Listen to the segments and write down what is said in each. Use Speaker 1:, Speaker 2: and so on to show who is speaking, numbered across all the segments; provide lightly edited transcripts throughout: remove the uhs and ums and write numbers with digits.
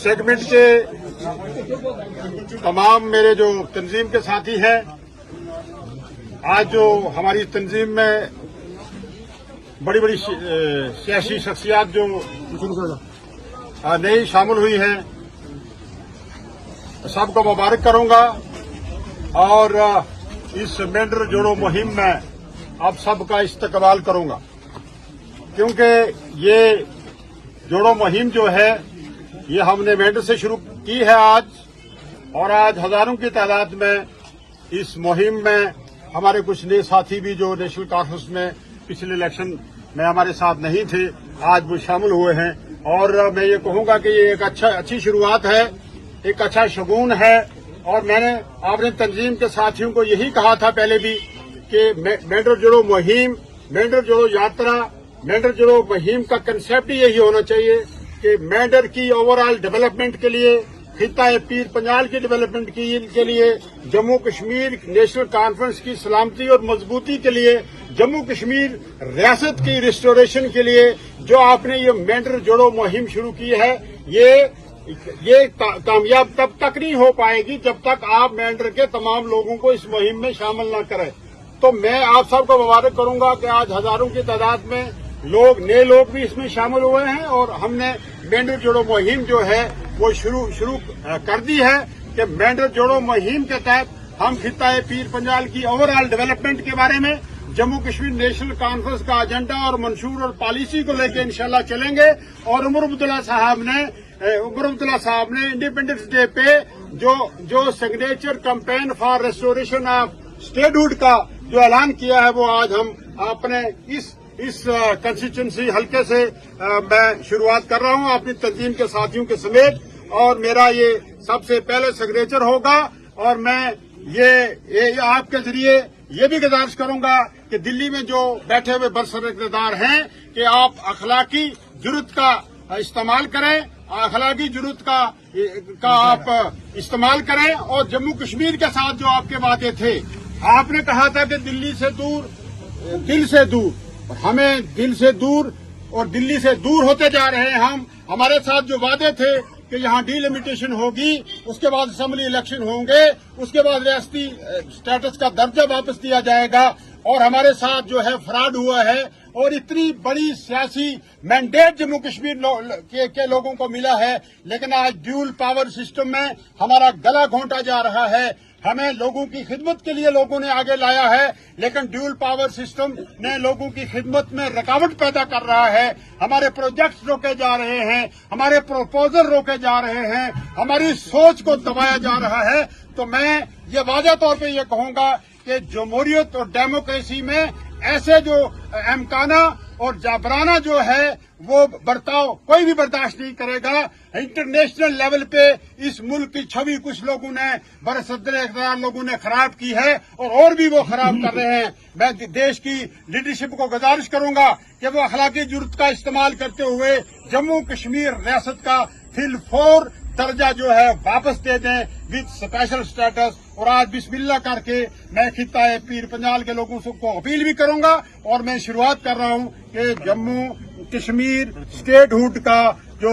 Speaker 1: Segment के तमाम मेरे जो तंजीम के साथी हैं, आज जो हमारी तंजीम में बड़ी बड़ी सियासी शख्सियात जो नई शामिल हुई हैं, सबको मुबारक करूंगा और इस मेंढर जोड़ो मुहिम में आप सबका इस्तकबाल करूंगा, क्योंकि ये जोड़ो मुहिम जो है ये हमने मेंढर से शुरू की है आज, और आज हजारों की तादाद में इस मुहिम में हमारे कुछ नए साथी भी जो नेशनल कॉन्फ्रेंस में पिछले इलेक्शन में हमारे साथ नहीं थे, आज वो शामिल हुए हैं। और मैं ये कहूंगा कि ये एक अच्छी शुरुआत है, एक अच्छा शगुन है। और मैंने आपने तंजीम के साथियों को यही कहा था पहले भी कि मेंढर जोड़ो मुहिम, मेंढर जोड़ो यात्रा, मेंढर जोड़ो मुहिम का कंसेप्ट यही होना चाहिए कि मेंढर की ओवरऑल डेवलपमेंट के लिए, खिता पीर पंजाल की डेवलपमेंट के लिए, जम्मू कश्मीर नेशनल कॉन्फ्रेंस की सलामती और मजबूती के लिए, जम्मू कश्मीर रियासत की रिस्टोरेशन के लिए जो आपने ये मेंढर जोड़ो मुहिम शुरू की है, ये कामयाब तब तक नहीं हो पाएगी जब तक आप मेंढर के तमाम लोगों को इस मुहिम में शामिल न करें। तो मैं आप सबको मुबारक करूंगा कि आज हजारों की तादाद में नए लोग भी इसमें शामिल हुए हैं, और हमने मेंढर जोड़ो मुहिम जो है वो शुरू कर दी है कि मेंढर जोड़ो मुहिम के तहत हम खिता पीर पंजाल की ओवरऑल डेवलपमेंट के बारे में, जम्मू कश्मीर नेशनल कॉन्फ्रेंस का एजेंडा और मंशूर और पॉलिसी को लेकर इंशाल्लाह चलेंगे। और उमर अब्दुल्ला साहब ने इंडिपेंडेंस डे पे जो signature campaign for restoration of statehood का जो ऐलान किया है, वो आज हम अपने इस कंस्टिट्यूंसी हल्के से मैं शुरुआत कर रहा हूं अपनी तंजीम के साथियों के समेत, और मेरा ये सबसे पहले सिग्नेचर होगा। और मैं ये आपके जरिए ये भी गुजारिश करूंगा कि दिल्ली में जो बैठे हुए बरसर इक़्तिदार हैं कि आप अखलाकी जुर्रत का इस्तेमाल करें, अखलाकी जुर्रत का आप इस्तेमाल करें। और जम्मू कश्मीर के साथ जो आपके वादे थे, आपने कहा था कि दिल्ली से दूर, दिल से दूर, हमें दिल से दूर और दिल्ली से दूर होते जा रहे हैं हम। हमारे साथ जो वादे थे कि यहाँ डिलिमिटेशन होगी, उसके बाद असेंबली इलेक्शन होंगे, उसके बाद रियासती स्टेटस का दर्जा वापस दिया जाएगा, और हमारे साथ जो है फ्रॉड हुआ है, और इतनी बड़ी सियासी मैंडेट जम्मू कश्मीर के लोगों को मिला है, लेकिन आज ड्यूल पावर सिस्टम में हमारा गला घोंटा जा रहा है। हमें लोगों की खिदमत के लिए लोगों ने आगे लाया है, लेकिन ड्यूल पावर सिस्टम ने लोगों की खिदमत में रुकावट पैदा कर रहा है। हमारे प्रोजेक्ट्स रोके जा रहे हैं, हमारे प्रपोजल रोके जा रहे हैं, हमारी सोच को दबाया जा रहा है। तो मैं ये वाज़ेह तौर पे ये कहूंगा कि जमहूरियत और डेमोक्रेसी में ऐसे जो अहमकाना और जाबराना जो है वो बर्ताव कोई भी बर्दाश्त नहीं करेगा। इंटरनेशनल लेवल पे इस मुल्क की छवि कुछ लोगों ने, बरसदर इक़्तिदार लोगों ने खराब की है, और भी वो खराब कर रहे हैं। मैं देश की लीडरशिप को गुजारिश करूंगा कि वो अखलाकी जुर्रत का इस्तेमाल करते हुए जम्मू कश्मीर रियासत का फिल-4 दर्जा जो है वापस दे दें विद स्पेशल स्टेटस। और आज बिस्मिल्लाह करके मैं खिता पीर पंजाल के लोगों को अपील भी करूंगा, और मैं शुरुआत कर रहा हूं कि जम्मू कश्मीर स्टेटहुड का जो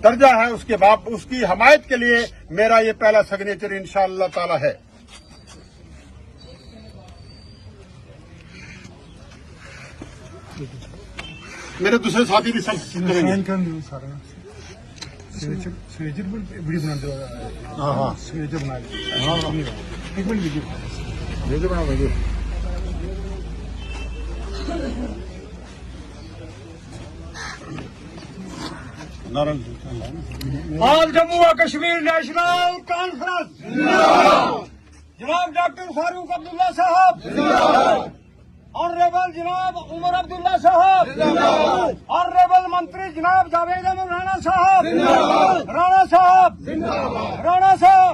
Speaker 1: दर्जा है उसकी हमायत के लिए मेरा ये पहला सिग्नेचर इंशाअल्लाह ताला है। मेरे दूसरे साथी भी सब करेंगे।
Speaker 2: स्वेजर वीडियो बना दो।
Speaker 1: हाँ
Speaker 2: स्वेजर बना एक मिनट
Speaker 1: वीडियो बना वीडियो।
Speaker 3: आज जम्मू और कश्मीर नेशनल कॉन्फ्रेंस जनाब डॉक्टर फारूक अब्दुल्ला साहब, ऑनरेबल जनाब उमर अब्दुल्ला साहब, ऑनरेबल मंत्री जनाब जावेद अहमद राणा साहब, राणा साहब।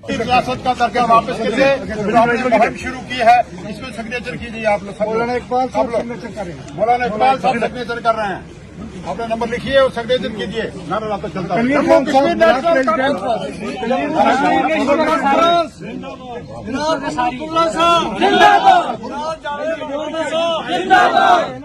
Speaker 1: रियासत का दर्जा वापस के लिए मुहिम शुरू की है, इसमें सिग्नेचर कीजिए आप लोग।
Speaker 2: मौलाना इकबाल साहब सिग्नेचर कर रहे हैं।
Speaker 1: मौलाना इकबाल साहब सिग्नेचर कर रहे हैं, अपना नंबर लिखिए और सिग्नेचर कीजिए। नारा तो चलता है।
Speaker 3: जिंदाबाद।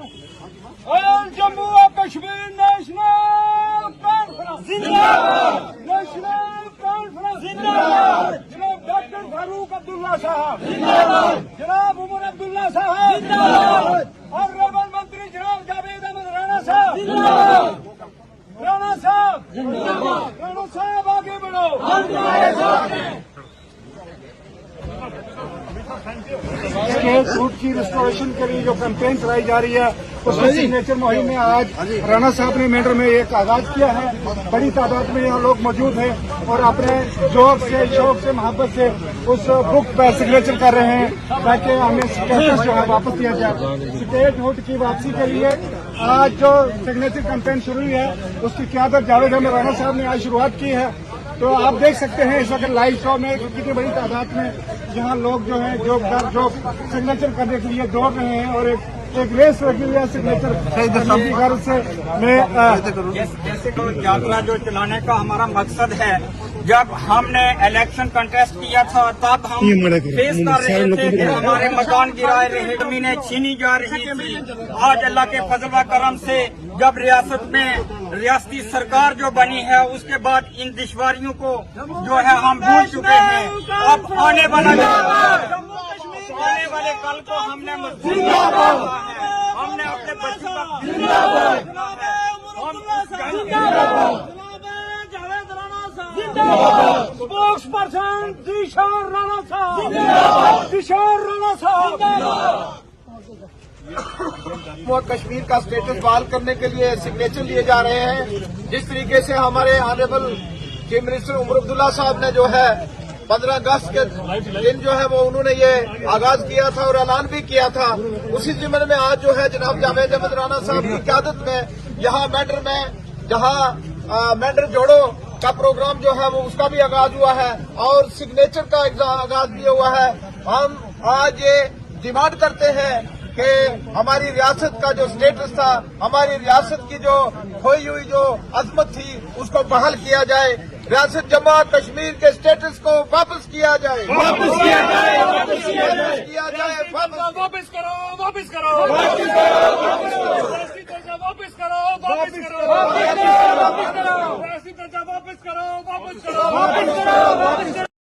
Speaker 3: जम्मू और कश्मीर नेशनल कॉन्फ्रेंस जिंदाबाद, नेशनल कॉन्फ्रेंस जिंदाबाद, जनाब डॉक्टर फारूक अब्दुल्ला साहब जिंदाबाद, जनाब उमर अब्दुल्ला साहब जिंदाबाद, और रेवन मंत्री जनाब जावेद अहमद राणा साहब जिंदाबाद, राणा साहब जिंदाबाद, राणा साहब आगे बढ़ो, हम तुम्हारे साथ हैं।
Speaker 2: स्टेट फूड की रिस्टोरेशन के लिए जो कैंपेन चलाई जा रही है उसमें सिग्नेचर मुहिम में आज राणा साहब ने मेंढर में एक आगाज किया है। बड़ी तादाद में यहाँ लोग मौजूद हैं और अपने जोर से, शौक से, मोहब्बत से उस बुक पर सिग्नेचर कर रहे हैं ताकि हमें स्टेटस जो है वापस दिया जाए। स्टेट हुड की वापसी के लिए आज जो सिग्नेचर कैंपेन शुरू हुई है उसकी क़यादत जावेद अहमद राणा साहब ने आज शुरुआत की है। तो आप देख सकते हैं इस वक्त लाइव शो में कितनी बड़ी तादाद में यहाँ लोग जो हैं जो सिग्नेचर करने के लिए दौड़ रहे हैं और एक रेस लगी हुई है सिग्नेचर की गर्ज से मैं
Speaker 3: जैसे को यात्रा जो चलाने का हमारा मकसद है, जब हमने इलेक्शन कंटेस्ट किया था तब हम फेस कर रहे थे कि हमारे मकान गिराए रहे, जमीनें छीनी जा रही थी। आज अल्लाह के फजल व करम से जब रियासत में रियासती सरकार जो बनी है उसके बाद इन दुश्वारियों को जो है हम भूल चुके हैं। अब आने वाले कल को हमने मजबूत करना है, हमने अपने बच्चों का स्पोक्स पर्सन दिशार राणा साहब, दिशार राणा साहब।
Speaker 4: जम्मू और कश्मीर का स्टेटस बहाल करने के लिए सिग्नेचर लिए जा रहे हैं। जिस तरीके से हमारे honourable chief minister Omar Abdullah sahab ने जो है 15 अगस्त के दिन जो है वो उन्होंने ये आगाज किया था और ऐलान भी किया था, उसी जिम्मे में आज जो है जनाब जावेद अहमद राणा साहब की क़यादत में यहाँ मेंढर में जहाँ मेंढर जोड़ो का प्रोग्राम जो है वो उसका भी आगाज हुआ है और सिग्नेचर का आगाज भी हुआ है। हम आज ये डिमांड करते हैं कि हमारी रियासत का जो स्टेटस था, हमारी रियासत की जो खोई हुई जो अजमत थी उसको बहाल किया जाए। रियासत जम्मू और कश्मीर के स्टेटस को वापस किया जाए, वापस किया जाए, वापस किया जाए, वापस करो, वापस करो, वापस करो, वापस करो, वापस करो, वापस करो, वापस करो, वापस करो, वापस करो, वापस करो, वापस करो, वापस करो।